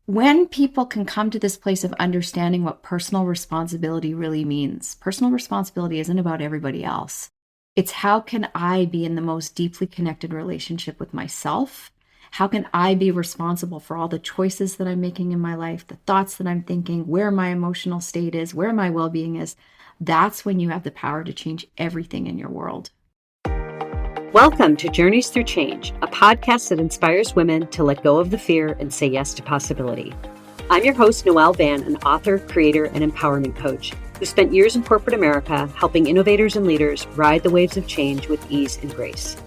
when people can come to this place of understanding what personal responsibility really means, personal responsibility isn't about everybody else. It's how can I be in the most deeply connected relationship with myself? How can I be responsible for all the choices that I'm making in my life, the thoughts that I'm thinking, where my emotional state is, where my well-being is? That's when you have the power to change everything in your world. Welcome to Journeys Through Change, a podcast that inspires women to let go of the fear and say yes to possibility. I'm your host, Noelle Van, an author, creator, and empowerment coach who spent years in corporate America helping innovators and leaders ride the waves of change with ease and grace.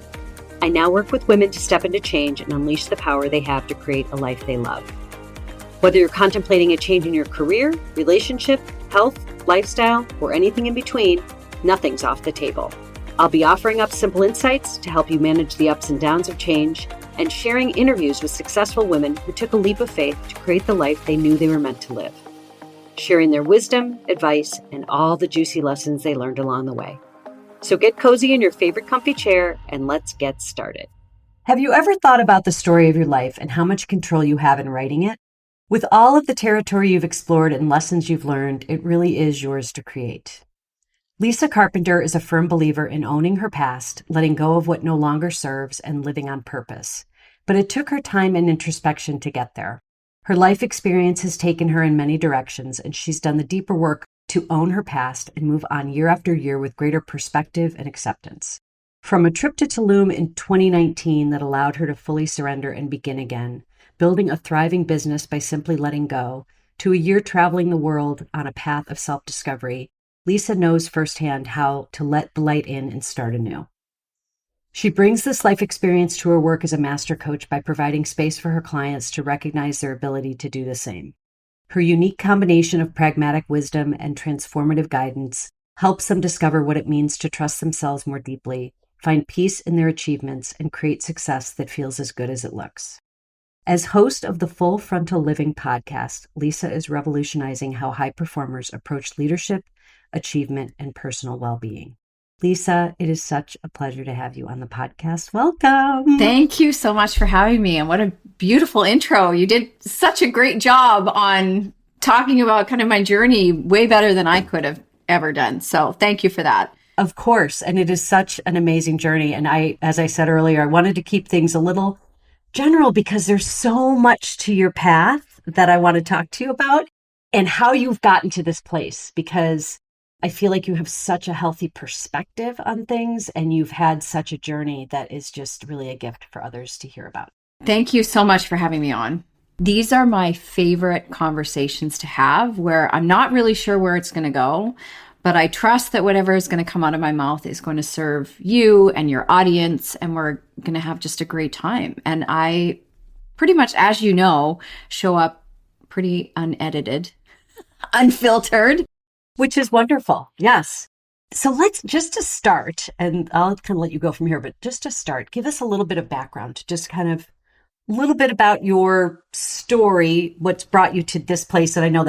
I now work with women to step into change and unleash the power they have to create a life they love. Whether you're contemplating a change in your career, relationship, health, lifestyle, or anything in between, nothing's off the table. I'll be offering up simple insights to help you manage the ups and downs of change and sharing interviews with successful women who took a leap of faith to create the life they knew they were meant to live, sharing their wisdom, advice, and all the juicy lessons they learned along the way. So get cozy in your favorite comfy chair and let's get started. Have you ever thought about the story of your life and how much control you have in writing it? With all of the territory you've explored and lessons you've learned, it really is yours to create. Lisa Carpenter is a firm believer in owning her past, letting go of what no longer serves, and living on purpose. But it took her time and introspection to get there. Her life experience has taken her in many directions, and she's done the deeper work to own her past and move on year after year with greater perspective and acceptance. From a trip to Tulum in 2019 that allowed her to fully surrender and begin again, building a thriving business by simply letting go, to a year traveling the world on a path of self-discovery, Lisa knows firsthand how to let the light in and start anew. She brings this life experience to her work as a master coach by providing space for her clients to recognize their ability to do the same. Her unique combination of pragmatic wisdom and transformative guidance helps them discover what it means to trust themselves more deeply, find peace in their achievements, and create success that feels as good as it looks. As host of the Full Frontal Living podcast, Lisa is revolutionizing how high performers approach leadership, achievement, and personal well-being. Lisa, it is such a pleasure to have you on the podcast. Welcome. Thank you so much for having me. And what a beautiful intro. You did such a great job on talking about kind of my journey, way better than I could have ever done. So thank you for that. Of course. And it is such an amazing journey. And as I said earlier, I wanted to keep things a little general because there's so much to your path that I want to talk to you about and how you've gotten to this place, because I feel like you have such a healthy perspective on things and you've had such a journey that is just really a gift for others to hear about. Thank you so much for having me on. These are my favorite conversations to have where I'm not really sure where it's going to go, but I trust that whatever is going to come out of my mouth is going to serve you and your audience, and we're going to have just a great time. And I pretty much, as you know, show up pretty unedited, unfiltered. Which is wonderful. Yes. So let's just to start, and I'll kind of let you go from here, but just to start, give us a little bit of background, just kind of a little bit about your story, what's brought you to this place. And I know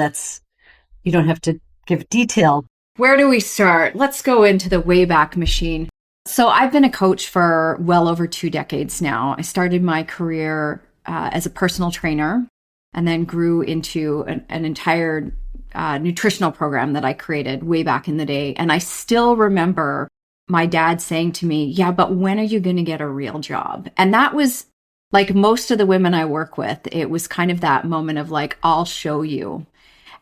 you don't have to give detail. Where do we start? Let's go into the Wayback Machine. So I've been a coach for well over 2 decades now. I started my career as a personal trainer and then grew into an entire nutritional program that I created way back in the day. And I still remember my dad saying to me, yeah, but when are you going to get a real job? And that was like most of the women I work with. It was kind of that moment of like, I'll show you.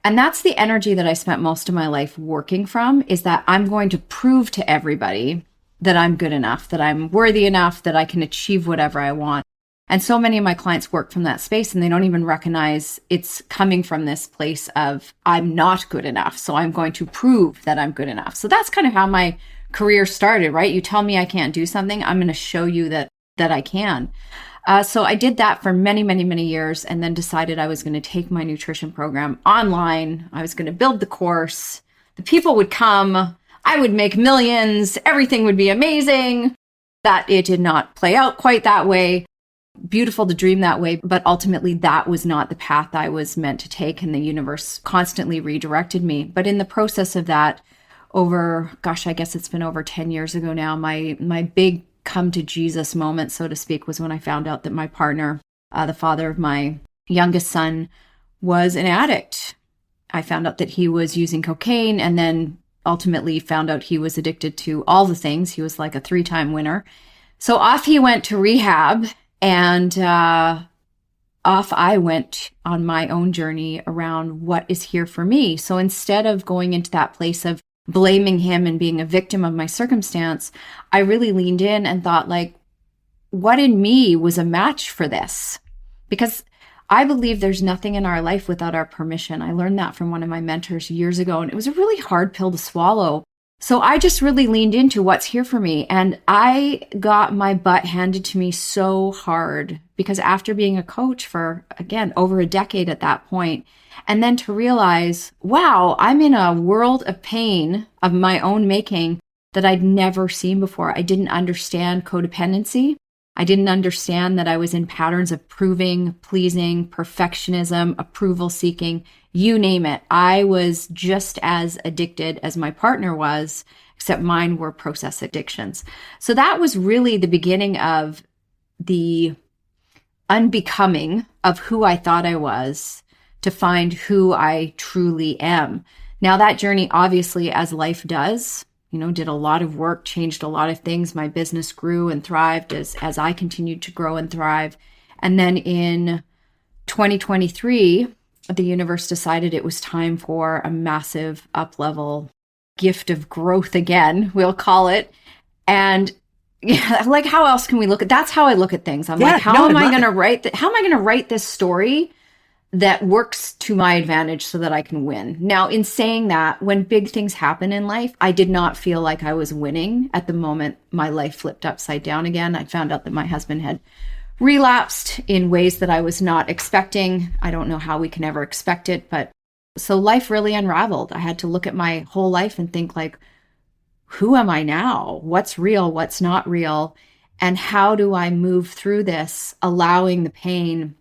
And that's the energy that I spent most of my life working from, is that I'm going to prove to everybody that I'm good enough, that I'm worthy enough, that I can achieve whatever I want. And so many of my clients work from that space and they don't even recognize it's coming from this place of I'm not good enough. So I'm going to prove that I'm good enough. So that's kind of how my career started, right? You tell me I can't do something, I'm going to show you that I can. So I did that for many, many, many years and then decided I was going to take my nutrition program online. I was going to build the course. The people would come. I would make millions. Everything would be amazing. That it did not play out quite that way. Beautiful to dream that way, but ultimately that was not the path I was meant to take, and the universe constantly redirected me. But in the process of that, I guess it's been over 10 years ago now, my big come to Jesus moment, so to speak, was when I found out that my partner, the father of my youngest son, was an addict. I found out that he was using cocaine, and then ultimately found out he was addicted to all the things. He was like a 3-time winner. So off he went to rehab, and off I went on my own journey around what is here for me. So instead of going into that place of blaming him and being a victim of my circumstance, I really leaned in and thought, like, what in me was a match for this? Because I believe there's nothing in our life without our permission. I learned that from one of my mentors years ago, and it was a really hard pill to swallow. So I just really leaned into what's here for me. And I got my butt handed to me so hard, because after being a coach for, again, over a decade at that point, and then to realize, wow, I'm in a world of pain of my own making that I'd never seen before. I didn't understand codependency. I didn't understand that I was in patterns of proving, pleasing, perfectionism, approval seeking, you name it. I was just as addicted as my partner was, except mine were process addictions. So that was really the beginning of the unbecoming of who I thought I was to find who I truly am. Now that journey, obviously, as life does, did a lot of work, changed a lot of things. My business grew and thrived as I continued to grow and thrive. And then in 2023, the universe decided it was time for a massive up-level gift of growth again, we'll call it. And yeah, like, how else can we look at, that's how I look at things. I'm like, how am I going to write this story that works to my advantage so that I can win? Now, in saying that, when big things happen in life, I did not feel like I was winning at the moment my life flipped upside down again. I found out that my husband had relapsed in ways that I was not expecting. I don't know how we can ever expect it, but so life really unraveled. I had to look at my whole life and think, like, who am I now? What's real? What's not real? And how do I move through this, allowing the pain,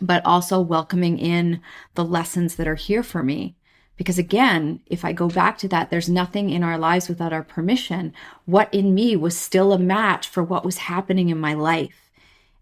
but also welcoming in the lessons that are here for me? Because again, if I go back to that, there's nothing in our lives without our permission. What in me was still a match for what was happening in my life.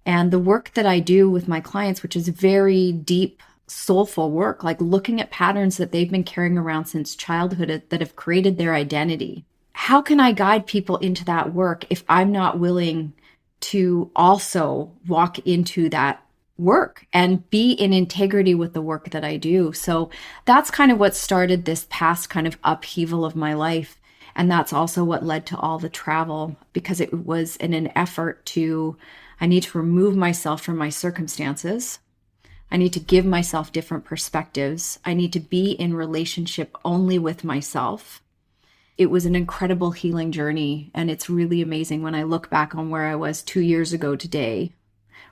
And the work that I do with my clients, which is very deep, soulful work, like looking at patterns that they've been carrying around since childhood that have created their identity. How can I guide people into that work if I'm not willing to also walk into that work and be in integrity with the work that I do? So that's kind of what started this past kind of upheaval of my life. And that's also what led to all the travel, because it was in an effort to, I need to remove myself from my circumstances. I need to give myself different perspectives. I need to be in relationship only with myself. It was an incredible healing journey. And it's really amazing when I look back on where I was 2 years ago today,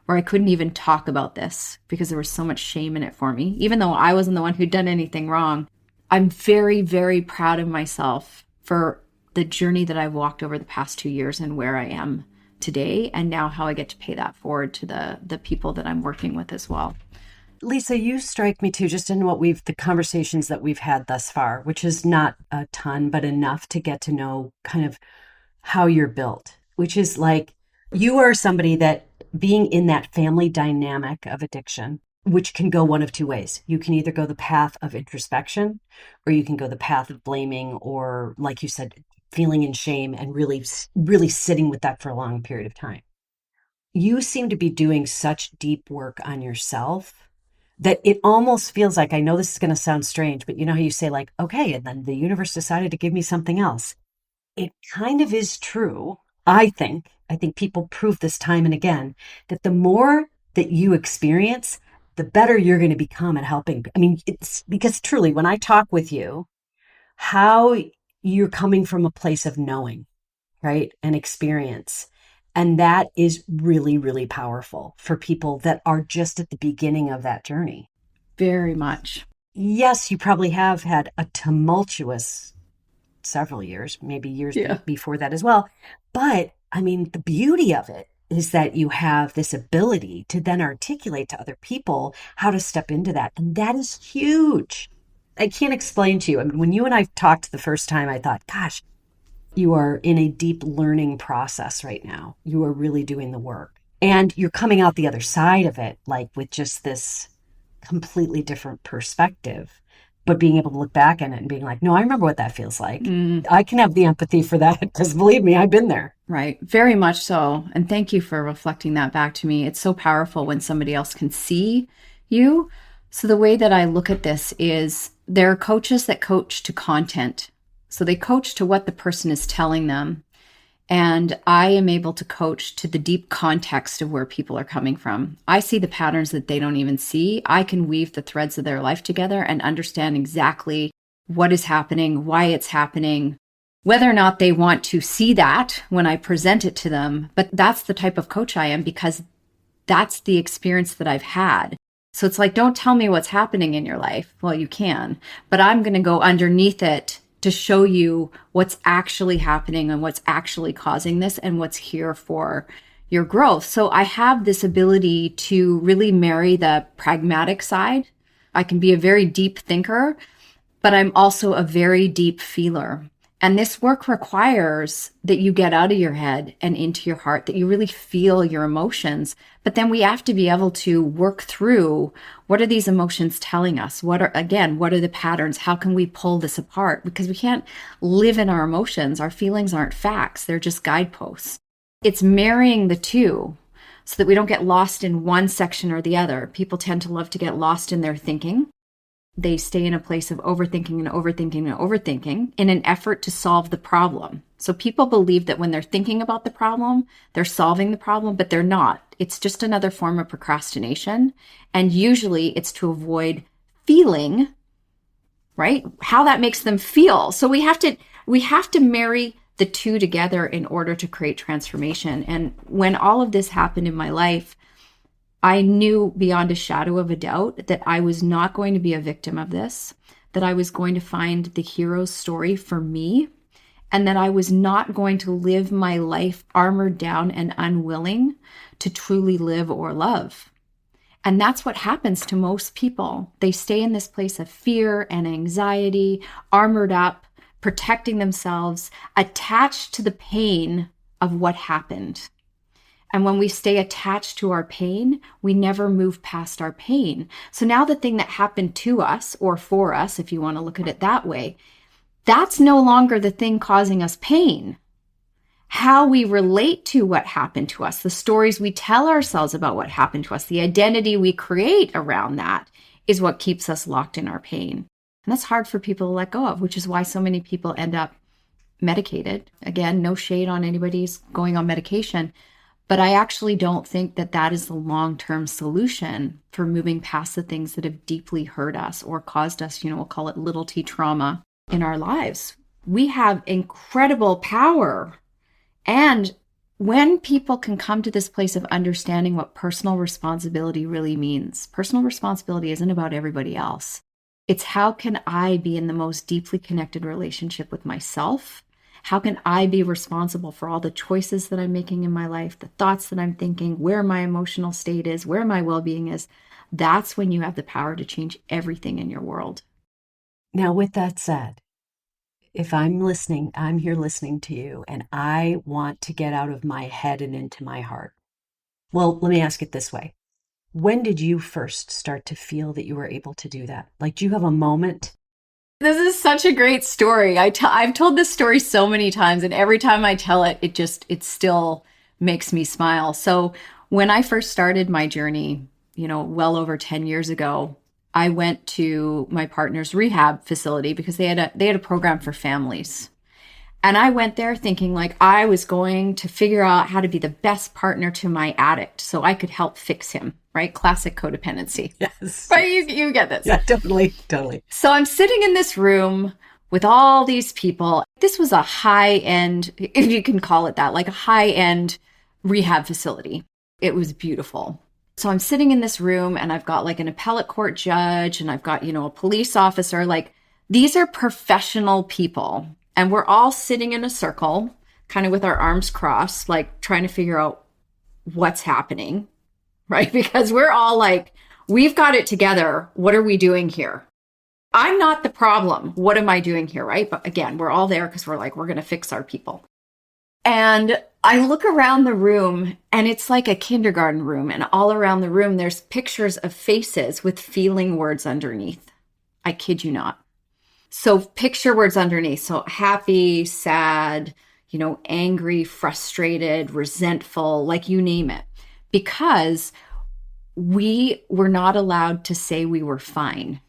where I couldn't even talk about this because there was so much shame in it for me, even though I wasn't the one who'd done anything wrong. I'm very, very proud of myself for the journey that I've walked over the past 2 years and where I am today, and now how I get to pay that forward to the people that I'm working with as well. Lisa, you strike me too, just in the conversations that we've had thus far, which is not a ton, but enough to get to know kind of how you're built, which is like, you are somebody that, being in that family dynamic of addiction, which can go one of two ways. You can either go the path of introspection, or you can go the path of blaming, or, like you said, feeling in shame and really, really sitting with that for a long period of time. You seem to be doing such deep work on yourself that it almost feels like, I know this is going to sound strange, but you know how you say, like, okay, and then the universe decided to give me something else. It kind of is true. I think people prove this time and again, that the more that you experience, the better you're going to become at helping. I mean, it's because truly, when I talk with you, how you're coming from a place of knowing, right? And experience. And that is really, really powerful for people that are just at the beginning of that journey. Very much. Yes, you probably have had a tumultuous several years, maybe years before that as well. But I mean, the beauty of it is that you have this ability to then articulate to other people how to step into that. And that is huge. I can't explain to you. I mean, when you and I talked the first time, I thought, gosh, you are in a deep learning process right now. You are really doing the work. And you're coming out the other side of it, like with just this completely different perspective. But being able to look back at it and being like, no, I remember what that feels like. I can have the empathy for that because believe me, I've been there. Right. Very much so. And thank you for reflecting that back to me. It's so powerful when somebody else can see you. So the way that I look at this is there are coaches that coach to content. So they coach to what the person is telling them. And I am able to coach to the deep context of where people are coming from. I see the patterns that they don't even see. I can weave the threads of their life together and understand exactly what is happening, why it's happening, whether or not they want to see that when I present it to them. But that's the type of coach I am because that's the experience that I've had. So it's like, don't tell me what's happening in your life. Well, you can, but I'm going to go underneath it to show you what's actually happening and what's actually causing this and what's here for your growth. So I have this ability to really marry the pragmatic side. I can be a very deep thinker, but I'm also a very deep feeler. And this work requires that you get out of your head and into your heart, that you really feel your emotions. But then we have to be able to work through, what are these emotions telling us? What are the patterns? How can we pull this apart? Because we can't live in our emotions. Our feelings aren't facts. They're just guideposts. It's marrying the two so that we don't get lost in one section or the other. People tend to love to get lost in their thinking. They stay in a place of overthinking and overthinking and overthinking in an effort to solve the problem. So people believe that when they're thinking about the problem, they're solving the problem, but they're not. It's just another form of procrastination. And usually it's to avoid feeling, right? How that makes them feel. So we have to marry the two together in order to create transformation. And when all of this happened in my life, I knew beyond a shadow of a doubt that I was not going to be a victim of this, that I was going to find the hero's story for me, and that I was not going to live my life armored down and unwilling to truly live or love. And that's what happens to most people. They stay in this place of fear and anxiety, armored up, protecting themselves, attached to the pain of what happened. And when we stay attached to our pain, we never move past our pain. So now the thing that happened to us or for us, if you want to look at it that way, that's no longer the thing causing us pain. How we relate to what happened to us, the stories we tell ourselves about what happened to us, the identity we create around that is what keeps us locked in our pain. And that's hard for people to let go of, which is why so many people end up medicated. Again, no shade on anybody's going on medication. But I actually don't think that that is the long-term solution for moving past the things that have deeply hurt us or caused us, we'll call it little t trauma in our lives. We have incredible power. And when people can come to this place of understanding what personal responsibility really means, personal responsibility isn't about everybody else. It's how can I be in the most deeply connected relationship with myself? How can I be responsible for all the choices that I'm making in my life, the thoughts that I'm thinking, where my emotional state is, where my well-being is? That's when you have the power to change everything in your world. Now, with that said, if I'm listening, I'm here listening to you, and I want to get out of my head and into my heart. Well, let me ask it this way. When did you first start to feel that you were able to do that? Like, do you have a moment? This is such a great story. I've told this story so many times, and every time I tell it, it still makes me smile. So when I first started my journey, well over 10 years ago, I went to my partner's rehab facility because they had a program for families. And I went there thinking like I was going to figure out how to be the best partner to my addict so I could help fix him, right? Classic codependency. Yes. Right? You get this. Yeah, totally. So I'm sitting in this room with all these people. This was a high-end, if you can call it that, like a high-end rehab facility. It was beautiful. So I'm sitting in this room and I've got like an appellate court judge and I've got, a police officer. Like these are professional people. And we're all sitting in a circle, kind of with our arms crossed, like trying to figure out what's happening, right? Because we're all like, we've got it together. What are we doing here? I'm not the problem. What am I doing here, right? But again, we're all there because we're like, we're going to fix our people. And I look around the room and it's like a kindergarten room, and all around the room there's pictures of faces with feeling words underneath. I kid you not. So picture words underneath. So happy, sad, angry, frustrated, resentful, like you name it. Because we were not allowed to say we were fine.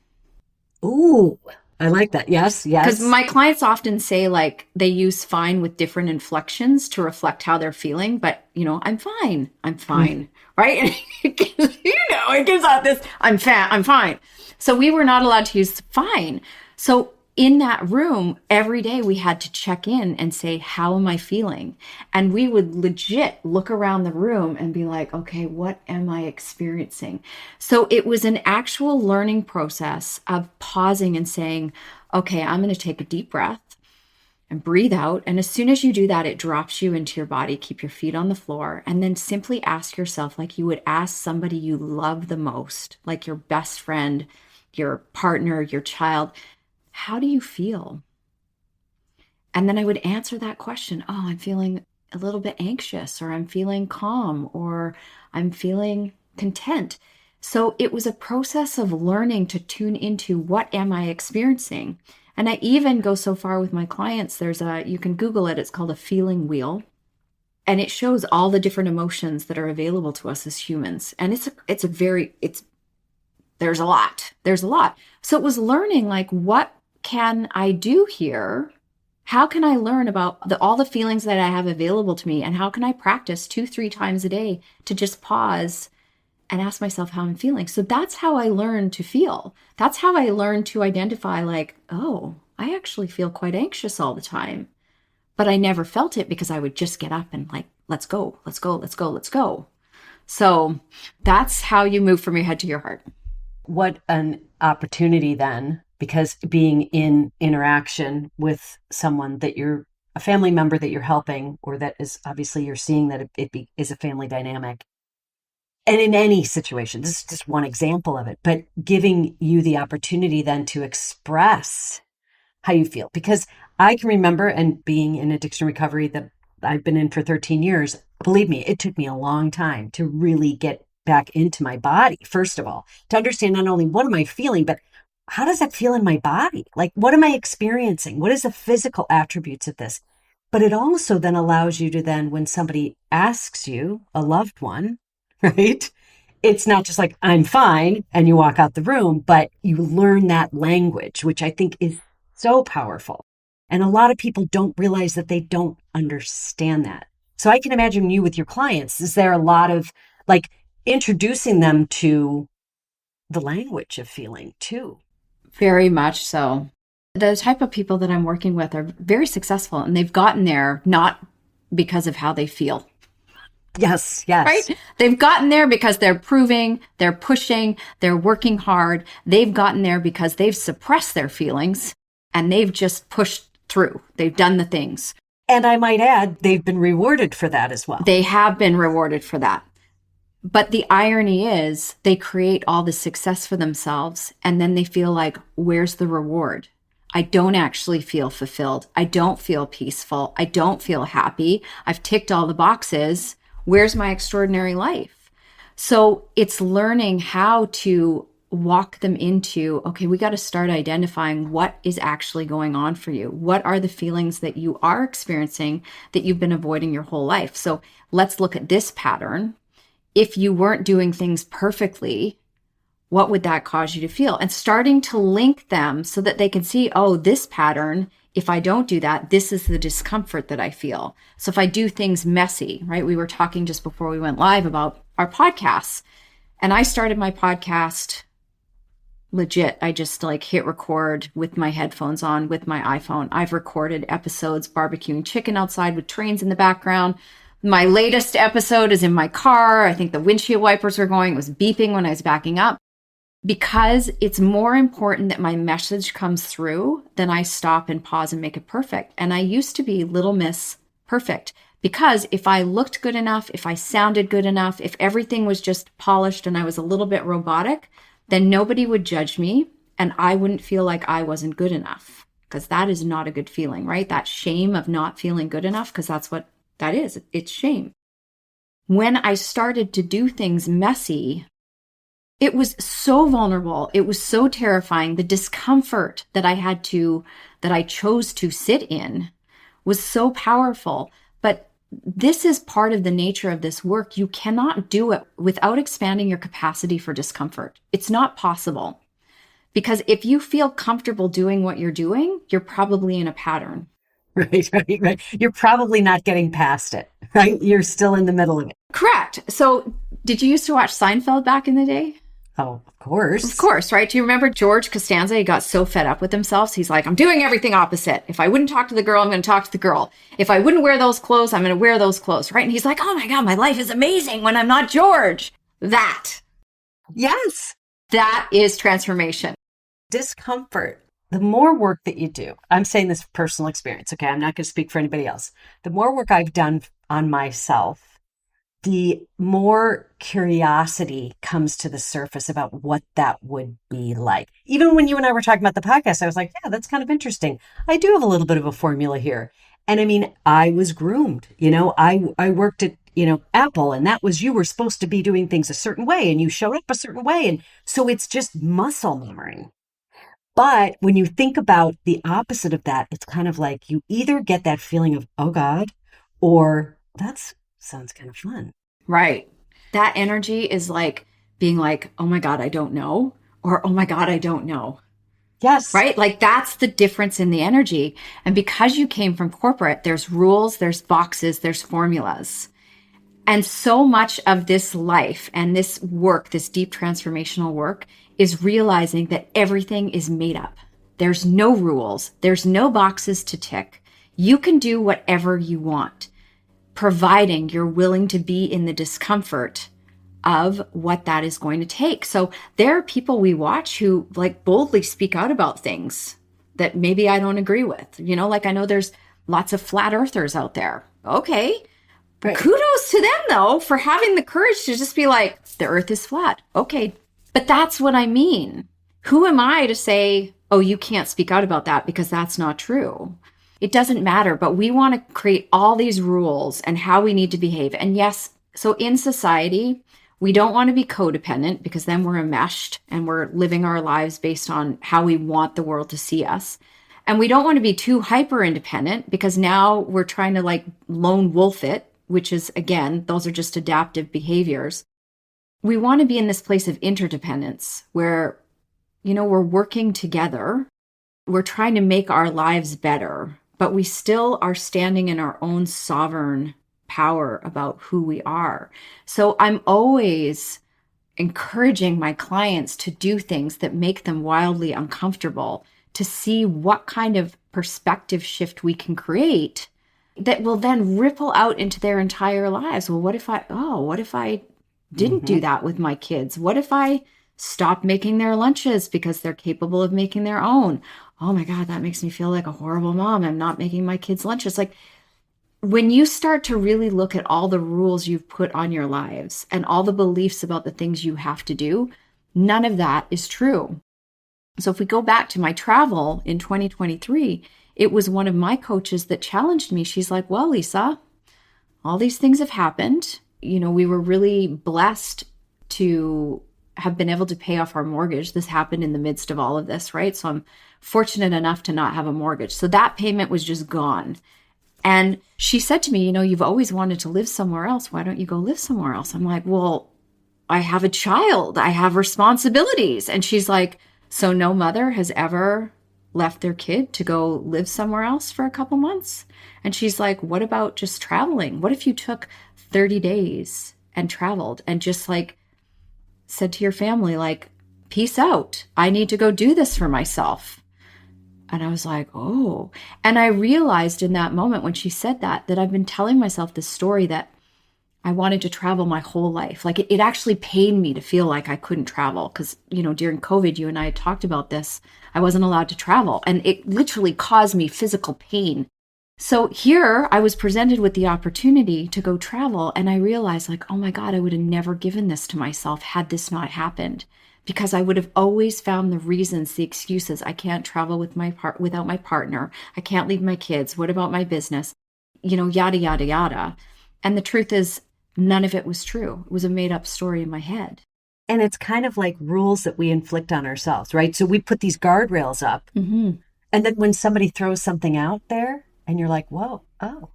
Ooh, I like that. Yes, yes. Because my clients often say like they use fine with different inflections to reflect how they're feeling. But, I'm fine. I'm fine. Right? And it gives out this, I'm fine. So we were not allowed to use fine. So in that room, every day we had to check in and say, how am I feeling? And we would legit look around the room and be like, okay, what am I experiencing? So it was an actual learning process of pausing and saying, okay, I'm going to take a deep breath and breathe out. And as soon as you do that, it drops you into your body. Keep your feet on the floor. And then simply ask yourself, like you would ask somebody you love the most, like your best friend, your partner, your child, how do you feel? And then I would answer that question. Oh, I'm feeling a little bit anxious, or I'm feeling calm, or I'm feeling content. So it was a process of learning to tune into what am I experiencing? And I even go so far with my clients. You can Google it. It's called a feeling wheel. And it shows all the different emotions that are available to us as humans. And there's a lot. So it was learning like, what can I do here? How can I learn about all the feelings that I have available to me? And how can I practice 2-3 times a day to just pause and ask myself how I'm feeling? So that's how I learned to feel. That's how I learned to identify like, oh, I actually feel quite anxious all the time. But I never felt it because I would just get up and like, let's go. So that's how you move from your head to your heart. What an opportunity then, because being in interaction with someone that you're a family member that you're helping, or that is obviously you're seeing that it is a family dynamic. And in any situation, this is just one example of it, but giving you the opportunity then to express how you feel. Because I can remember, and being in addiction recovery that I've been in for 13 years, believe me, it took me a long time to really get back into my body, first of all, to understand not only what am I feeling, but how does that feel in my body? Like, what am I experiencing? What is the physical attributes of this? But it also then allows you to then, when somebody asks you, a loved one, right? It's not just like, I'm fine, and you walk out the room, but you learn that language, which I think is so powerful. And a lot of people don't realize that they don't understand that. So I can imagine you with your clients, is there a lot of like introducing them to the language of feeling too? Very much so. The type of people that I'm working with are very successful, and they've gotten there not because of how they feel. Yes. Right? They've gotten there because they're proving, they're pushing, they're working hard. They've gotten there because they've suppressed their feelings and they've just pushed through. They've done the things. And I might add, they've been rewarded for that as well. They have been rewarded for that. But the irony is they create all the success for themselves, and then they feel like, where's the reward? I don't actually feel fulfilled. I don't feel peaceful. I don't feel happy. I've ticked all the boxes. Where's my extraordinary life? So it's learning how to walk them into, okay, we got to start identifying what is actually going on for you. What are the feelings that you are experiencing that you've been avoiding your whole life? So let's look at this pattern. If you weren't doing things perfectly, what would that cause you to feel? And starting to link them so that they can see, oh, this pattern, if I don't do that, this is the discomfort that I feel. So if I do things messy, right? We were talking just before we went live about our podcasts. And I started my podcast legit. I just like hit record with my headphones on with my iPhone. I've recorded episodes barbecuing chicken outside with trains in the background. My latest episode is in my car. I think the windshield wipers were going. It was beeping when I was backing up. Because it's more important that my message comes through than I stop and pause and make it perfect. And I used to be Little Miss Perfect, because if I looked good enough, if I sounded good enough, if everything was just polished and I was a little bit robotic, then nobody would judge me and I wouldn't feel like I wasn't good enough, because that is not a good feeling, right? That shame of not feeling good enough, because that's what That is, it's shame. When I started to do things messy, it was so vulnerable. It was so terrifying. The discomfort that I chose to sit in was so powerful. But this is part of the nature of this work. You cannot do it without expanding your capacity for discomfort. It's not possible. Because if you feel comfortable doing what you're doing, you're probably in a pattern. Right. You're probably not getting past it, right? You're still in the middle of it. Correct. So did you used to watch Seinfeld back in the day? Oh, of course. Of course, right? Do you remember George Costanza? He got so fed up with himself. So he's like, I'm doing everything opposite. If I wouldn't talk to the girl, I'm going to talk to the girl. If I wouldn't wear those clothes, I'm going to wear those clothes, right? And he's like, oh my God, my life is amazing when I'm not George. Yes. That is transformation. Discomfort. The more work that you do, I'm saying this from personal experience, okay? I'm not going to speak for anybody else. The more work I've done on myself, the more curiosity comes to the surface about what that would be like. Even when you and I were talking about the podcast, I was like, yeah, that's kind of interesting. I do have a little bit of a formula here. And I mean, I was groomed, I worked at, Apple, and that was, you were supposed to be doing things a certain way and you showed up a certain way. And so it's just muscle memory. But when you think about the opposite of that, it's kind of like you either get that feeling of, oh God, or that sounds kind of fun. Right. That energy is like being like, oh my God, I don't know. Or, oh my God, I don't know. Yes. Right? Like that's the difference in the energy. And because you came from corporate, there's rules, there's boxes, there's formulas. And so much of this life and this work, this deep transformational work, is realizing that everything is made up. There's no rules. There's no boxes to tick. You can do whatever you want, providing you're willing to be in the discomfort of what that is going to take. So there are people we watch who like boldly speak out about things that maybe I don't agree with. Like I know there's lots of flat earthers out there. Okay. Right. Kudos to them though, for having the courage to just be like, the earth is flat. Okay. But that's what I mean. Who am I to say, oh, you can't speak out about that because that's not true? It doesn't matter, but we want to create all these rules and how we need to behave. And yes, so in society, we don't want to be codependent because then we're enmeshed and we're living our lives based on how we want the world to see us. And we don't want to be too hyper independent because now we're trying to like lone wolf it, which is, again, those are just adaptive behaviors. We want to be in this place of interdependence where, we're working together. We're trying to make our lives better, but we still are standing in our own sovereign power about who we are. So I'm always encouraging my clients to do things that make them wildly uncomfortable, to see what kind of perspective shift we can create that will then ripple out into their entire lives. Well, what if I didn't do that with my kids? What if I stopped making their lunches because they're capable of making their own? Oh my God, that makes me feel like a horrible mom. I'm not making my kids lunches. Like when you start to really look at all the rules you've put on your lives and all the beliefs about the things you have to do, none of that is true. So if we go back to my travel in 2023, it was one of my coaches that challenged me. She's like, well, Lisa, all these things have happened. We were really blessed to have been able to pay off our mortgage. This happened in the midst of all of this, right? So I'm fortunate enough to not have a mortgage. So that payment was just gone. And she said to me, you've always wanted to live somewhere else. Why don't you go live somewhere else? I'm like, well, I have a child. I have responsibilities. And she's like, so no mother has ever left their kid to go live somewhere else for a couple months? And she's like, what about just traveling? What if you took 30 days and traveled and just like said to your family, like, peace out. I need to go do this for myself. And I was like, oh. And I realized in that moment when she said that I've been telling myself this story that I wanted to travel my whole life. Like it actually pained me to feel like I couldn't travel because, during COVID, you and I had talked about this. I wasn't allowed to travel and it literally caused me physical pain. So here I was presented with the opportunity to go travel. And I realized like, oh my God, I would have never given this to myself had this not happened, because I would have always found the reasons, the excuses. I can't travel with without my partner. I can't leave my kids. What about my business? yada, yada, yada. And the truth is, none of it was true. It was a made up story in my head. And it's kind of like rules that we inflict on ourselves, right? So we put these guardrails up. Mm-hmm. And then when somebody throws something out there and you're like, whoa, oh.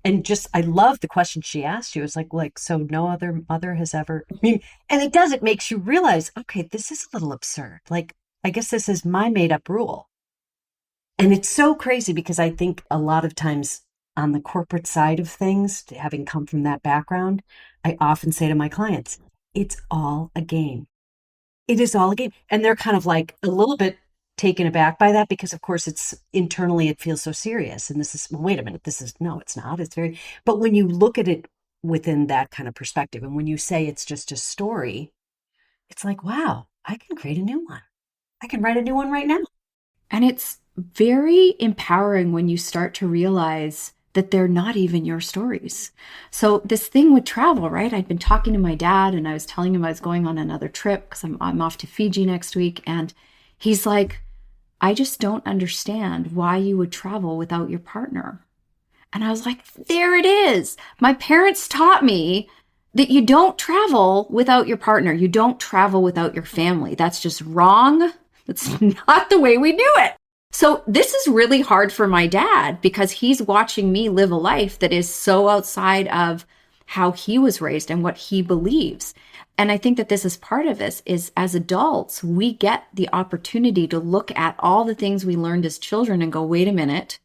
And just, I love the question she asked you. It's like, so no other mother has ever, and it makes you realize, okay, this is a little absurd. Like, I guess this is my made up rule. And it's so crazy because I think a lot of times on the corporate side of things, having come from that background, I often say to my clients, it's all a game. It is all a game. And they're kind of like a little bit taken aback by that because, of course, it's internally, it feels so serious. And this is, well, wait a minute, no, it's not. It's very, but when you look at it within that kind of perspective, and when you say it's just a story, it's like, wow, I can create a new one. I can write a new one right now. And it's very empowering when you start to realize that they're not even your stories. So this thing with travel, right? I'd been talking to my dad and I was telling him I was going on another trip because I'm off to Fiji next week. And he's like, I just don't understand why you would travel without your partner. And I was like, there it is. My parents taught me that you don't travel without your partner. You don't travel without your family. That's just wrong. That's not the way we do it. So this is really hard for my dad because he's watching me live a life that is so outside of how he was raised and what he believes. And I think that this is part of this is as adults, we get the opportunity to look at all the things we learned as children and go, wait a minute,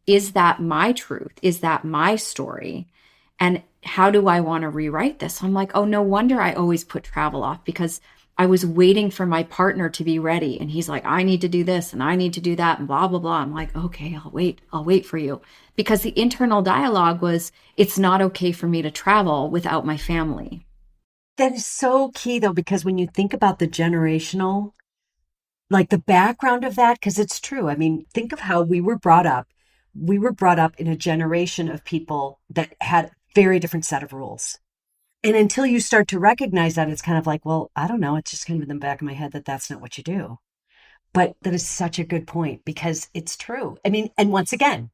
is that my truth? Is that my story? And how do I want to rewrite this? So I'm like, oh, no wonder I always put travel off because I was waiting for my partner to be ready. And he's like, I need to do this and I need to do that and blah, blah, blah. I'm like, okay, I'll wait for you. Because the internal dialogue was, it's not okay for me to travel without my family. That is so key though, because when you think about the generational, like the background of that, because it's true. I mean, think of how we were brought up. We were brought up in a generation of people that had a very different set of rules. And until you start to recognize that, it's kind of like, well, I don't know. It's just kind of in the back of my head that that's not what you do. But that is such a good point because it's true. I mean, and once again,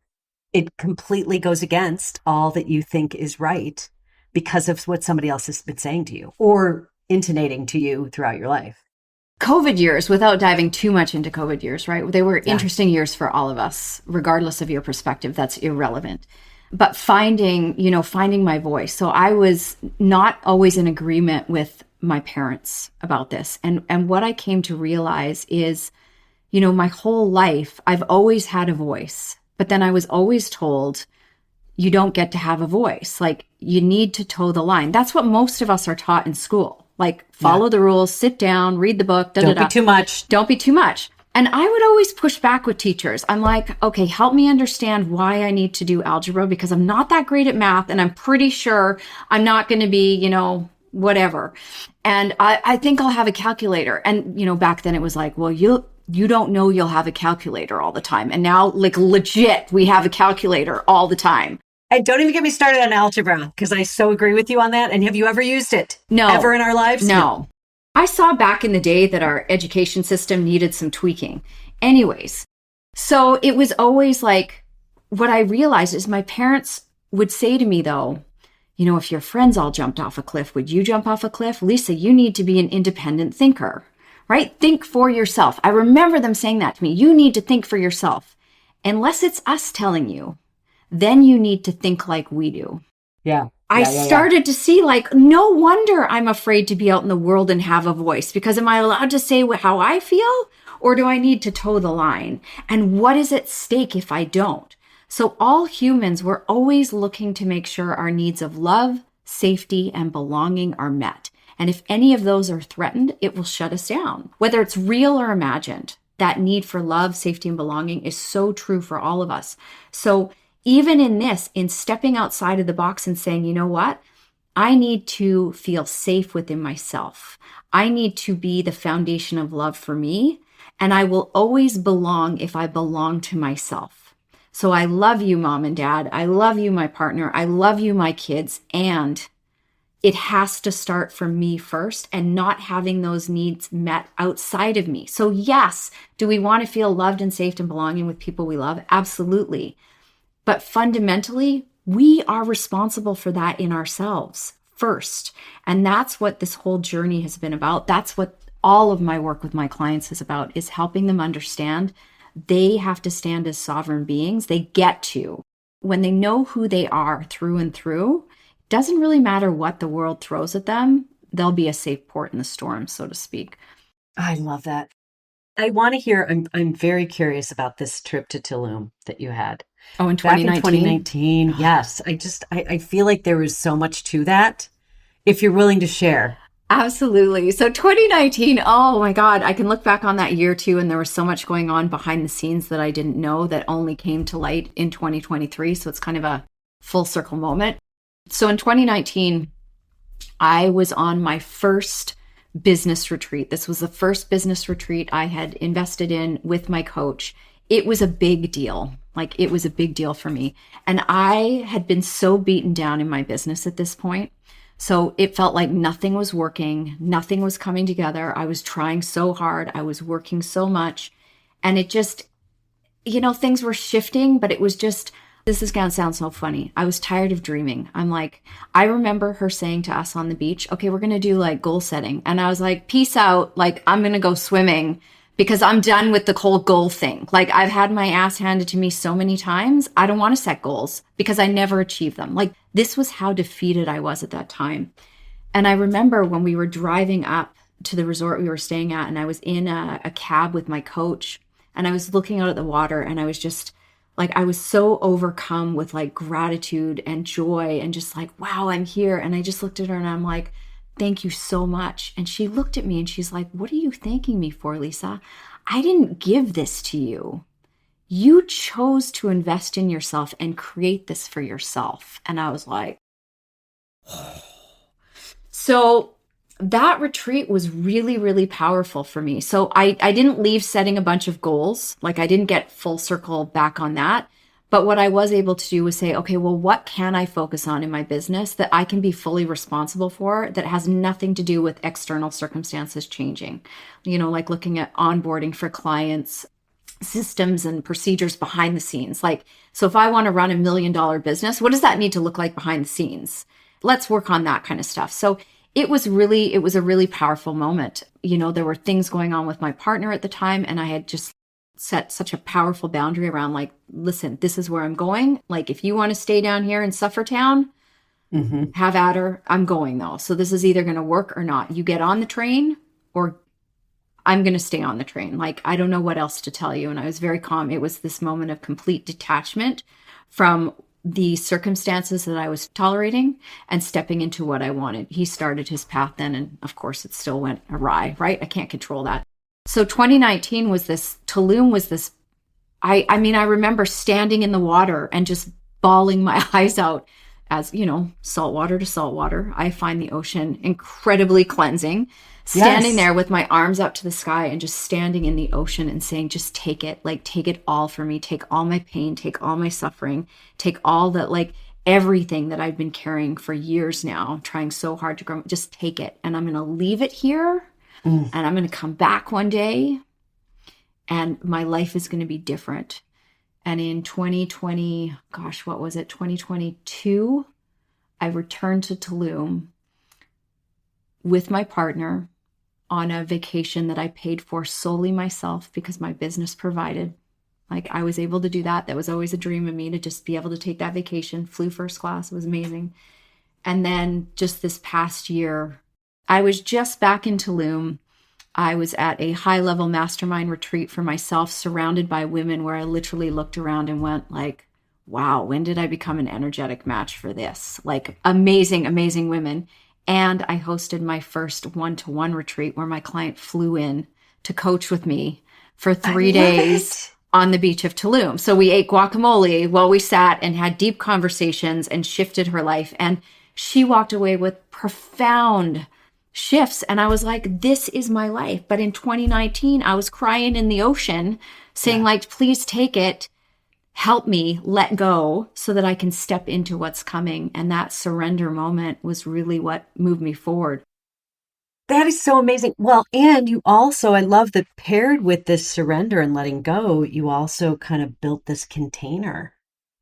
it completely goes against all that you think is right because of what somebody else has been saying to you or intonating to you throughout your life. COVID years, without diving too much into COVID years, right? They were interesting years for all of us, regardless of your perspective. That's irrelevant. But finding my voice. So I was not always in agreement with my parents about this. And what I came to realize is, my whole life, I've always had a voice, but then I was always told, you don't get to have a voice. Like you need to toe the line. That's what most of us are taught in school. Like follow the rules, sit down, read the book. Don't be too much. Don't be too much. And I would always push back with teachers. I'm like, okay, help me understand why I need to do algebra because I'm not that great at math and I'm pretty sure I'm not going to be, whatever. And I think I'll have a calculator. And, back then it was like, well, you don't know you'll have a calculator all the time. And now like legit, we have a calculator all the time. And don't even get me started on algebra because I so agree with you on that. And have you ever used it? No. Ever in our lives? No. I saw back in the day that our education system needed some tweaking. Anyways, so it was always like, what I realized is my parents would say to me though, if your friends all jumped off a cliff, would you jump off a cliff? Lisa, you need to be an independent thinker, right? Think for yourself. I remember them saying that to me. You need to think for yourself. Unless it's us telling you, then you need to think like we do. Yeah. I started to see like, no wonder I'm afraid to be out in the world and have a voice because am I allowed to say how I feel or do I need to toe the line? And what is at stake if I don't? So all humans, we're always looking to make sure our needs of love, safety, and belonging are met. And if any of those are threatened, it will shut us down, whether it's real or imagined. That need for love, safety, and belonging is so true for all of us. So even in this, in stepping outside of the box and saying, you know what? I need to feel safe within myself. I need to be the foundation of love for me. And I will always belong if I belong to myself. So I love you, mom and dad. I love you, my partner. I love you, my kids. And it has to start from me first and not having those needs met outside of me. So yes, do we want to feel loved and safe and belonging with people we love? Absolutely. But fundamentally, we are responsible for that in ourselves first. And that's what this whole journey has been about. That's what all of my work with my clients is about, is helping them understand they have to stand as sovereign beings. They get to. When they know who they are through and through, it doesn't really matter what the world throws at them. They'll be a safe port in the storm, so to speak. I love that. I want to hear, I'm very curious about this trip to Tulum that you had. Oh, in Back in 2019? 2019, yes. I feel like there was so much to that. If you're willing to share. Absolutely. So 2019, oh my God, I can look back on that year too, and there was so much going on behind the scenes that I didn't know that only came to light in 2023. So it's kind of a full circle moment. So in 2019, I was on my first business retreat. This was the first business retreat I had invested in with my coach. It was a big deal. Like, it was a big deal for me. And I had been so beaten down in my business at this point. So it felt like nothing was working. Nothing was coming together. I was trying so hard. I was working so much. And it just, things were shifting, but it was just, this is going to sound so funny. I was tired of dreaming. I'm like, I remember her saying to us on the beach, okay, we're going to do like goal setting. And I was like, peace out. Like, I'm going to go swimming because I'm done with the whole goal thing. Like, I've had my ass handed to me so many times. I don't want to set goals because I never achieve them. Like, this was how defeated I was at that time. And I remember when we were driving up to the resort we were staying at, and I was in a cab with my coach, and I was looking out at the water, and I was just like, I was so overcome with like gratitude and joy and just like, wow, I'm here. And I just looked at her and I'm like, thank you so much. And she looked at me and she's like, what are you thanking me for, Lisa? I didn't give this to you. You chose to invest in yourself and create this for yourself. And I was like, so that retreat was really, really powerful for me. So I didn't leave setting a bunch of goals. Like, I didn't get full circle back on that. But what I was able to do was say, okay, well, what can I focus on in my business that I can be fully responsible for that has nothing to do with external circumstances changing? Like looking at onboarding for clients, systems and procedures behind the scenes. Like, so if I want to run $1 million business, what does that need to look like behind the scenes? Let's work on that kind of stuff. So it was a really powerful moment. There were things going on with my partner at the time, and I had just set such a powerful boundary around like, listen, this is where I'm going. Like, if you want to stay down here in Suffertown, have at her. I'm going though. So this is either going to work or not. You get on the train or I'm going to stay on the train. Like, I don't know what else to tell you. And I was very calm. It was this moment of complete detachment from the circumstances that I was tolerating and stepping into what I wanted. He started his path then. And of course it still went awry, right? I can't control that. So 2019 was this, Tulum was this, I mean, I remember standing in the water and just bawling my eyes out as, saltwater to saltwater. I find the ocean incredibly cleansing. Standing there with my arms up to the sky and just standing in the ocean and saying, just take it, like, take it all for me, take all my pain, take all my suffering, take all that, like, everything that I've been carrying for years now, trying so hard to grow, just take it. And I'm going to leave it here and I'm going to come back one day and my life is going to be different. And in 2020, what was it? 2022, I returned to Tulum with my partner on a vacation that I paid for solely myself because my business provided. Like, I was able to do that. That was always a dream of me, to just be able to take that vacation. Flew first class. It was amazing. And then just this past year, I was just back in Tulum. I was at a high-level mastermind retreat for myself, surrounded by women, where I literally looked around and went like, wow, when did I become an energetic match for this? Like, amazing, amazing women. And I hosted my first one-to-one retreat where my client flew in to coach with me for 3 days on the beach of Tulum. So we ate guacamole while we sat and had deep conversations and shifted her life. And she walked away with profound shifts. And I was like, this is my life. But in 2019, I was crying in the ocean saying like, please take it. Help me let go so that I can step into what's coming. And that surrender moment was really what moved me forward. That is so amazing. Well, and you also, I love that paired with this surrender and letting go, you also kind of built this container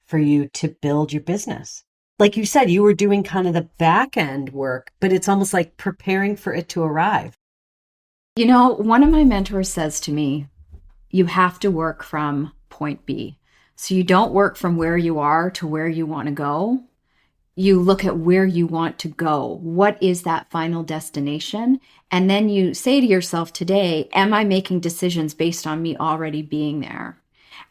for you to build your business? Like you said, you were doing kind of the back end work, but it's almost like preparing for it to arrive. You know, one of my mentors says to me, you have to work from point B. So you don't work from where you are to where you want to go. You look at where you want to go. What is that final destination? And then you say to yourself today, am I making decisions based on me already being there?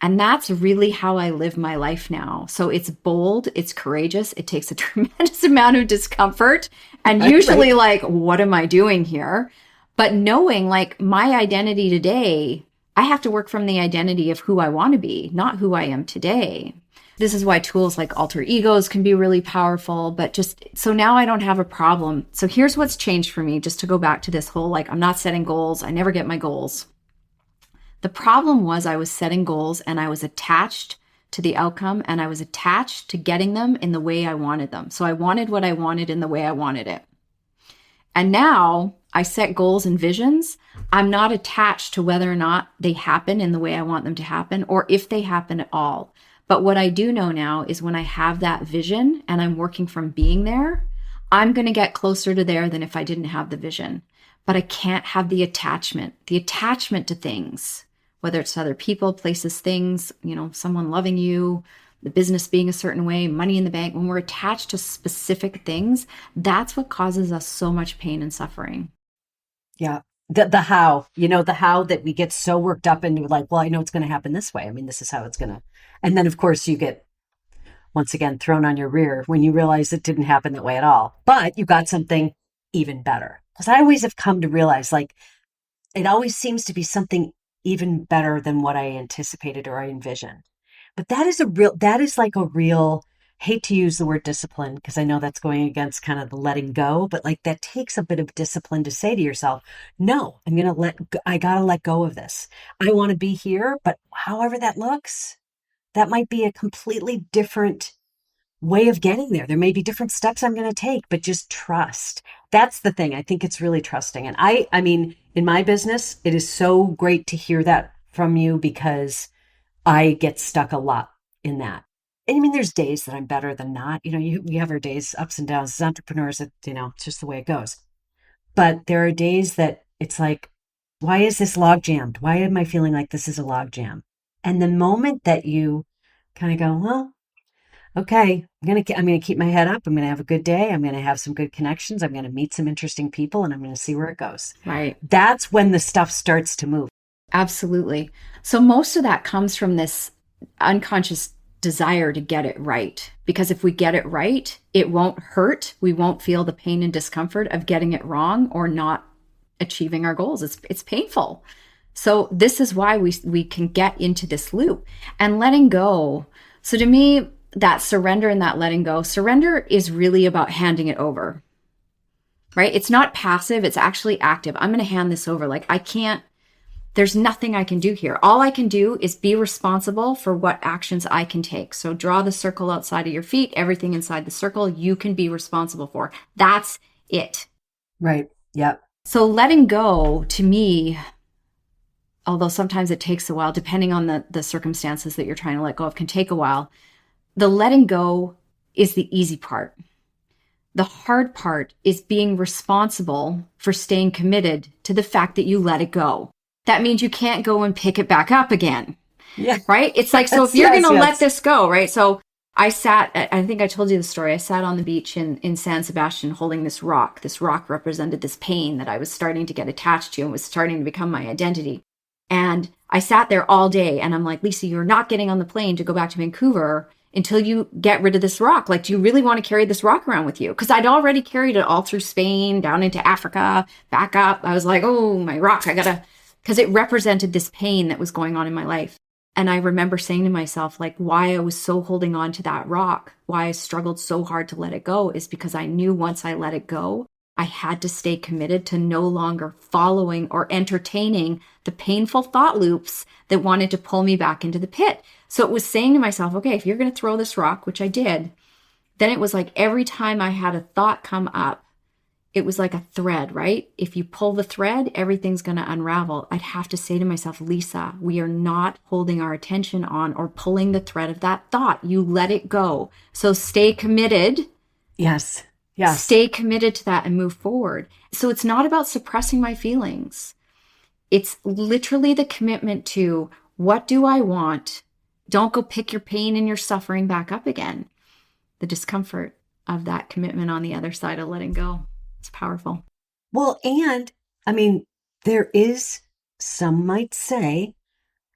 And that's really how I live my life now. So it's bold, it's courageous, it takes a tremendous amount of discomfort. And usually, like, what am I doing here? But knowing, like, my identity today, I have to work from the identity of who I want to be, not who I am today. This is why tools like alter egos can be really powerful, but just so now I don't have a problem. So here's what's changed for me, just to go back to this whole, like, I'm not setting goals. I never get my goals. The problem was I was setting goals and I was attached to the outcome and I was attached to getting them in the way I wanted them. So I wanted what I wanted in the way I wanted it. And now I set goals and visions. I'm not attached to whether or not they happen in the way I want them to happen or if they happen at all. But what I do know now is when I have that vision and I'm working from being there, I'm going to get closer to there than if I didn't have the vision. But I can't have the attachment to things, whether it's to other people, places, things, you know, someone loving you, the business being a certain way, money in the bank. When we're attached to specific things, that's what causes us so much pain and suffering. Yeah. The how, the how that we get so worked up and you're like, well, I know it's going to happen this way. I mean, this is how it's going to. And then, of course, you get, once again, thrown on your rear when you realize it didn't happen that way at all. But you got something even better. Because I always have come to realize, like, it always seems to be something even better than what I anticipated or I envisioned. But that is like a real, hate to use the word discipline because I know that's going against kind of the letting go, but like that takes a bit of discipline to say to yourself, no, I got to let go of this. I want to be here, but however that looks, that might be a completely different way of getting there. There may be different steps I'm going to take, but just trust. That's the thing. I think it's really trusting. And I mean, in my business, it is so great to hear that from you because I get stuck a lot in that. And I mean, there's days that I'm better than not. We have our days, ups and downs as entrepreneurs. It's just the way it goes. But there are days that it's like, why is this log jammed? Why am I feeling like this is a log jam? And the moment that you kind of go, well, okay, I'm gonna keep my head up. I'm gonna have a good day. I'm gonna have some good connections. I'm gonna meet some interesting people, and I'm gonna see where it goes. Right. That's when the stuff starts to move. Absolutely. So most of that comes from this unconscious desire to get it right. Because if we get it right, it won't hurt. We won't feel the pain and discomfort of getting it wrong or not achieving our goals. It's painful. So this is why we can get into this loop and letting go. So to me, that surrender and that letting go, surrender is really about handing it over, right? It's not passive. It's actually active. I'm going to hand this over. Like there's nothing I can do here. All I can do is be responsible for what actions I can take. So draw the circle outside of your feet, everything inside the circle you can be responsible for. That's it. Right. Yep. So letting go to me, although sometimes it takes a while, depending on the circumstances that you're trying to let go of, can take a while. The letting go is the easy part. The hard part is being responsible for staying committed to the fact that you let it go. That means you can't go and pick it back up again. Yeah. Right? It's like, so if you're going to let this go, right? So I think I told you the story. I sat on the beach in San Sebastian holding this rock. This rock represented this pain that I was starting to get attached to and was starting to become my identity. And I sat there all day and I'm like, Lisa, you're not getting on the plane to go back to Vancouver until you get rid of this rock. Like, do you really want to carry this rock around with you? Because I'd already carried it all through Spain, down into Africa, back up. I was like, oh, my rock, because it represented this pain that was going on in my life. And I remember saying to myself, like, why I was so holding on to that rock, why I struggled so hard to let it go is because I knew once I let it go, I had to stay committed to no longer following or entertaining the painful thought loops that wanted to pull me back into the pit. So it was saying to myself, okay, if you're going to throw this rock, which I did, then it was like every time I had a thought come up, it was like a thread, right? If you pull the thread, everything's going to unravel. I'd have to say to myself, Lisa, we are not holding our attention on or pulling the thread of that thought. You let it go. So stay committed. Yes. Yes. Stay committed to that and move forward. So it's not about suppressing my feelings. It's literally the commitment to, what do I want? Don't go pick your pain and your suffering back up again. The discomfort of that commitment on the other side of letting go. It's powerful. Well, and I mean, there is, some might say,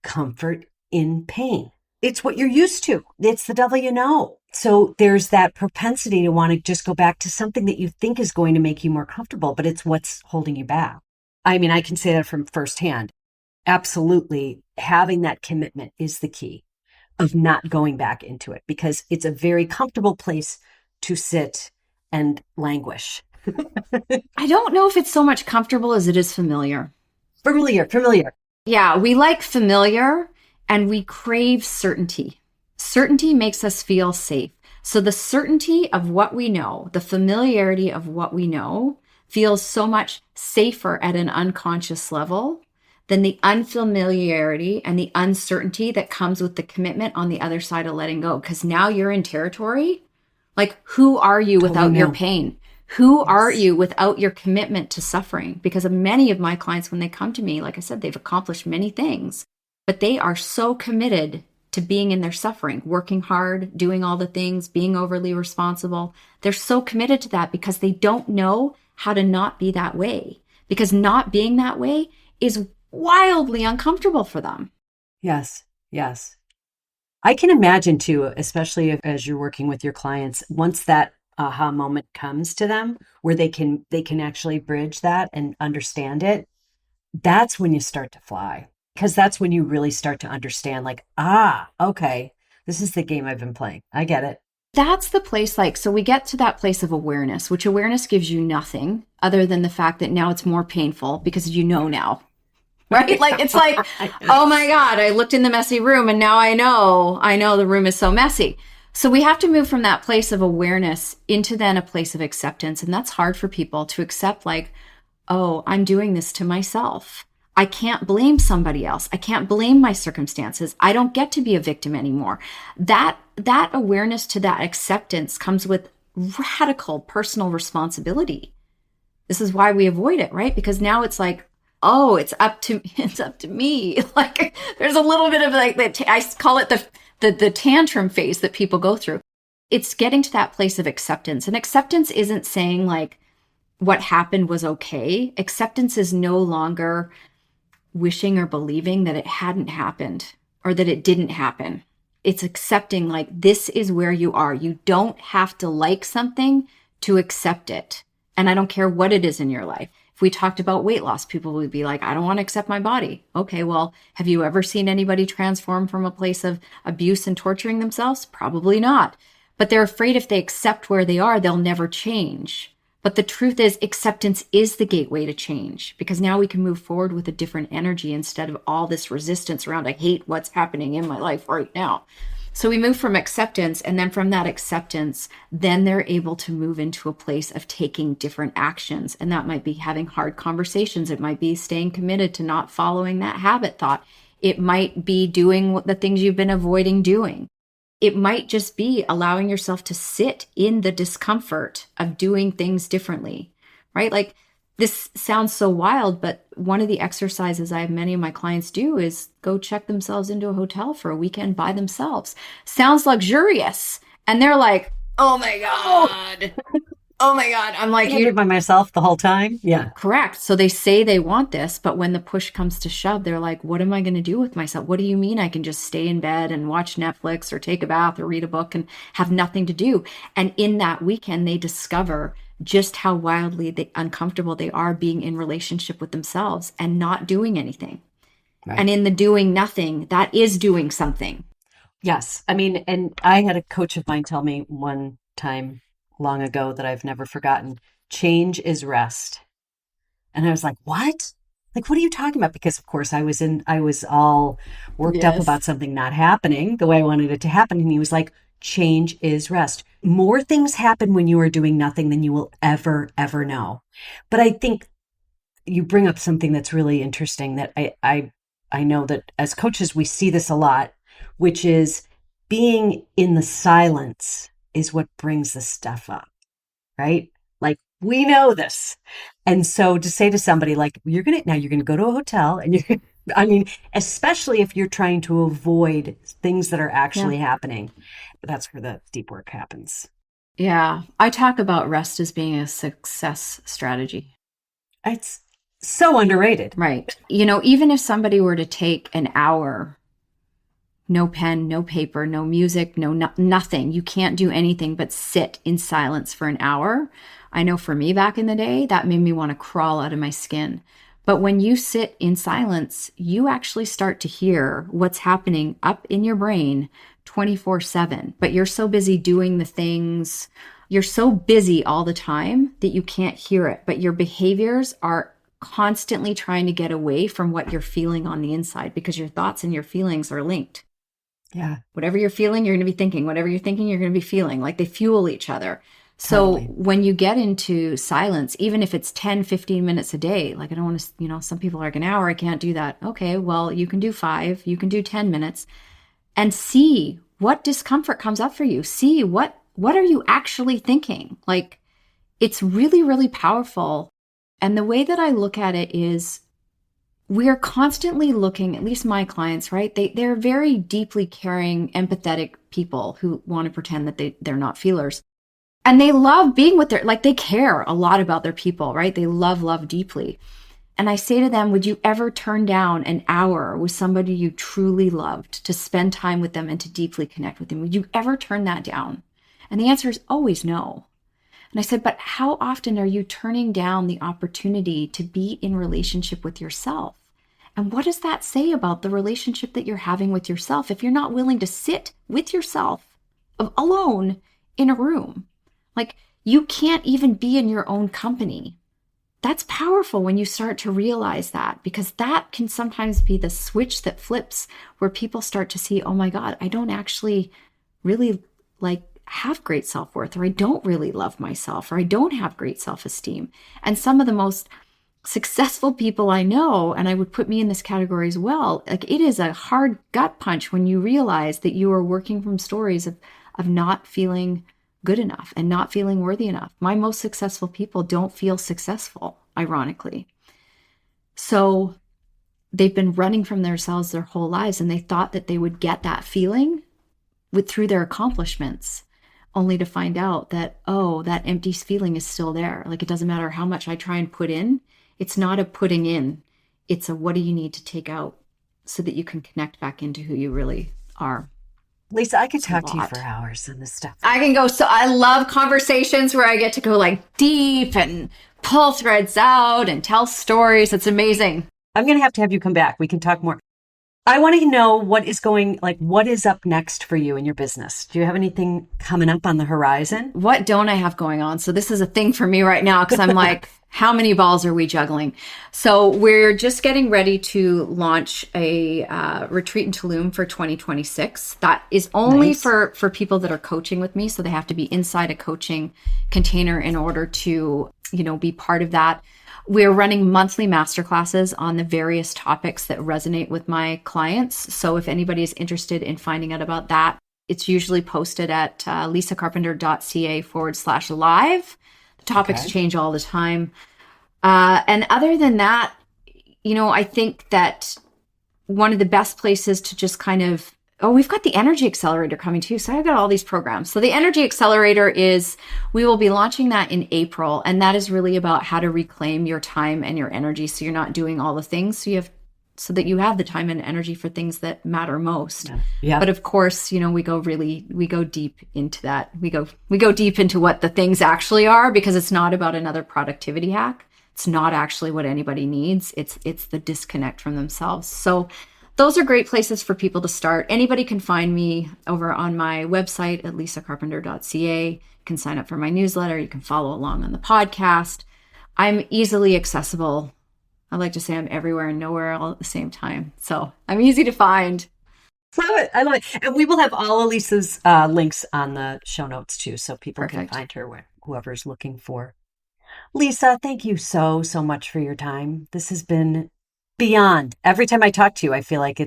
comfort in pain. It's what you're used to. It's the devil you know. So there's that propensity to want to just go back to something that you think is going to make you more comfortable, but it's what's holding you back. I mean, I can say that from firsthand. Absolutely. Having that commitment is the key of not going back into it, because it's a very comfortable place to sit and languish. I don't know if it's so much comfortable as it is familiar. Familiar. Yeah, we like familiar and we crave certainty. Certainty makes us feel safe. So the certainty of what we know, the familiarity of what we know, feels so much safer at an unconscious level than the unfamiliarity and the uncertainty that comes with the commitment on the other side of letting go. Because now you're in territory. Like, who are you without your pain? Who are you without your commitment to suffering? Because many of my clients, when they come to me, like I said, they've accomplished many things, but they are so committed to being in their suffering, working hard, doing all the things, being overly responsible. They're so committed to that because they don't know how to not be that way. Because not being that way is wildly uncomfortable for them. Yes. I can imagine too, especially as you're working with your clients, once that aha moment comes to them where they can actually bridge that and understand it, that's when you start to fly. Because that's when you really start to understand, like, okay, this is the game I've been playing. I get it. That's the place, so we get to that place of awareness, which awareness gives you nothing other than the fact that now it's more painful because you know now, right? Like, it's like, oh my God, I looked in the messy room and now I know the room is so messy. So we have to move from that place of awareness into then a place of acceptance. And that's hard for people to accept, like, oh, I'm doing this to myself. I can't blame somebody else. I can't blame my circumstances. I don't get to be a victim anymore. That awareness to that acceptance comes with radical personal responsibility. This is why we avoid it, right? Because now it's like, oh, it's up to me. Like, there's a little bit of I call it the tantrum phase that people go through. It's getting to that place of acceptance. And acceptance isn't saying like what happened was okay. Acceptance is no longer wishing or believing that it hadn't happened or that it didn't happen. It's accepting, like, this is where you are. You don't have to like something to accept it. And I don't care what it is in your life. If we talked about weight loss, people would be like, I don't want to accept my body. Okay, well, have you ever seen anybody transform from a place of abuse and torturing themselves? Probably not. But they're afraid if they accept where they are, they'll never change. But the truth is, acceptance is the gateway to change, because now we can move forward with a different energy instead of all this resistance around, I hate what's happening in my life right now. So we move from acceptance, and then from that acceptance, then they're able to move into a place of taking different actions. And that might be having hard conversations. It might be staying committed to not following that habit thought. It might be doing the things you've been avoiding doing. It might just be allowing yourself to sit in the discomfort of doing things differently, right? Like, this sounds so wild, but one of the exercises I have many of my clients do is go check themselves into a hotel for a weekend by themselves. Sounds luxurious. And they're like, oh my God. Oh my God. I'm like, you by myself the whole time. Yeah. Correct. So they say they want this, but when the push comes to shove, they're like, what am I going to do with myself? What do you mean I can just stay in bed and watch Netflix or take a bath or read a book and have nothing to do? And in that weekend, they discover just how wildly uncomfortable they are being in relationship with themselves and not doing anything. Right. And in the doing nothing, that is doing something. Yes. I mean, and I had a coach of mine tell me one time long ago that I've never forgotten, change is rest. And I was like, what? Like, what are you talking about? Because of course I was all worked up about something not happening the way I wanted it to happen. And he was like, change is rest. More things happen when you are doing nothing than you will ever know. But I think you bring up something that's really interesting that I know that as coaches, we see this a lot, which is being in the silence is what brings the stuff up, right? Like, we know this. And so to say to somebody like, you're going to go to a hotel and I mean, especially if you're trying to avoid things that are actually happening, that's where the deep work happens. Yeah. I talk about rest as being a success strategy. It's so underrated. Right. Even if somebody were to take an hour, no pen, no paper, no music, nothing, you can't do anything but sit in silence for an hour. I know for me back in the day, that made me want to crawl out of my skin. But when you sit in silence, you actually start to hear what's happening up in your brain 24/7. But you're so busy doing the things, you're so busy all the time that you can't hear it. But your behaviors are constantly trying to get away from what you're feeling on the inside, because your thoughts and your feelings are linked. Yeah. Whatever you're feeling, you're going to be thinking. Whatever you're thinking, you're going to be feeling. Like, they fuel each other. So Totally. when you get into silence, even if it's 10, 15 minutes a day, like, I don't want to, some people are like, an hour, I can't do that. Okay, well, you can do 5, you can do 10 minutes, and see what discomfort comes up for you. See what are you actually thinking? Like, it's really, really powerful. And the way that I look at it is, we are constantly looking, at least my clients, right? They're very deeply caring, empathetic people who want to pretend that they're not feelers. And they love being with they care a lot about their people, right? They love deeply. And I say to them, would you ever turn down an hour with somebody you truly loved to spend time with them and to deeply connect with them? Would you ever turn that down? And the answer is always no. And I said, but how often are you turning down the opportunity to be in relationship with yourself? And what does that say about the relationship that you're having with yourself if you're not willing to sit with yourself alone in a room? Like, you can't even be in your own company. That's powerful when you start to realize that, because that can sometimes be the switch that flips, where people start to see, oh my God, I don't actually really have great self-worth, or I don't really love myself, or I don't have great self-esteem. And some of the most successful people I know, and I would put me in this category as well, it is a hard gut punch when you realize that you are working from stories of not feeling good enough and not feeling worthy enough. My most successful people don't feel successful, ironically. So they've been running from themselves their whole lives, and they thought that they would get that feeling through their accomplishments, only to find out that, oh, that empty feeling is still there. It doesn't matter how much I try and put in. It's not a putting in. It's a, what do you need to take out so that you can connect back into who you really are. Lisa, I could talk to you for hours on this stuff. I can go. So I love conversations where I get to go deep and pull threads out and tell stories. It's amazing. I'm going to have you come back. We can talk more. I want to know what is up next for you in your business? Do you have anything coming up on the horizon? What don't I have going on? So this is a thing for me right now, because I'm like, how many balls are we juggling? So we're just getting ready to launch a retreat in Tulum for 2026. That is only Nice. for people that are coaching with me. So they have to be inside a coaching container in order to, be part of that. We're running monthly masterclasses on the various topics that resonate with my clients. So if anybody is interested in finding out about that, it's usually posted at lisacarpenter.ca/live. The topics change all the time. And other than that, I think that one of the best places to just kind of, we've got the Energy Accelerator coming too. So I've got all these programs. So the Energy Accelerator we will be launching that in April. And that is really about how to reclaim your time and your energy, so you're not doing all the things. So that you have the time and energy for things that matter most. Yeah. But of course, we go deep into that. We go deep into what the things actually are, because it's not about another productivity hack. It's not actually what anybody needs. It's the disconnect from themselves. So those are great places for people to start. Anybody can find me over on my website at lisacarpenter.ca. You can sign up for my newsletter. You can follow along on the podcast. I'm easily accessible. I like to say I'm everywhere and nowhere all at the same time. So I'm easy to find. Love it. I love it. And we will have all of Lisa's links on the show notes too, so people Perfect. can find her whoever's looking for. Lisa, thank you so, so much for your time. This has been beyond. Every time I talk to you, I feel like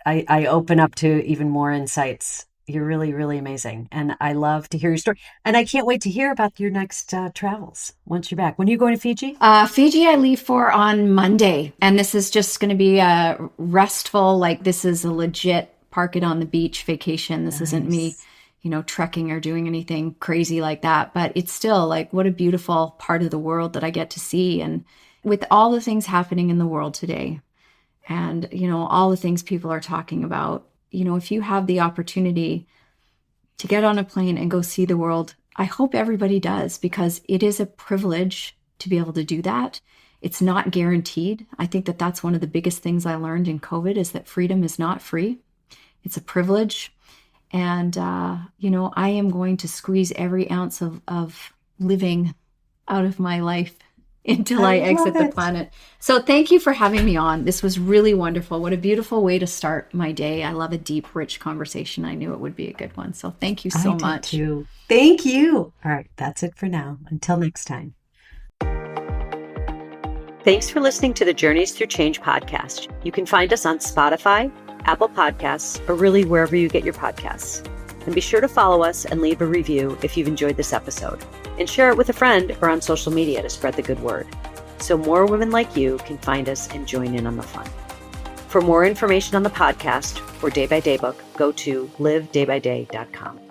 I open up to even more insights. You're really, really amazing. And I love to hear your story. And I can't wait to hear about your next travels once you're back. When are you going to Fiji? Fiji, I leave for on Monday. And this is just going to be a restful, like this is a legit park it on the beach vacation. This isn't me, trekking or doing anything crazy like that. But it's still like, what a beautiful part of the world that I get to see. And with all the things happening in the world today and, all the things people are talking about, if you have the opportunity to get on a plane and go see the world, I hope everybody does, because it is a privilege to be able to do that. It's not guaranteed. I think that that's one of the biggest things I learned in COVID is that freedom is not free. It's a privilege. And, I am going to squeeze every ounce of living out of my life until I exit the planet. So thank you for having me on. This was really wonderful. What a beautiful way to start my day. I love a deep, rich conversation. I knew it would be a good one. So thank you so much. Too. Thank you. All right. That's it for now. Until next time. Thanks for listening to the Journeys Through Change podcast. You can find us on Spotify, Apple Podcasts, or really wherever you get your podcasts. And be sure to follow us and leave a review if you've enjoyed this episode. And share it with a friend or on social media to spread the good word, so more women like you can find us and join in on the fun. For more information on the podcast or Day by Day book, go to livedaybyday.com.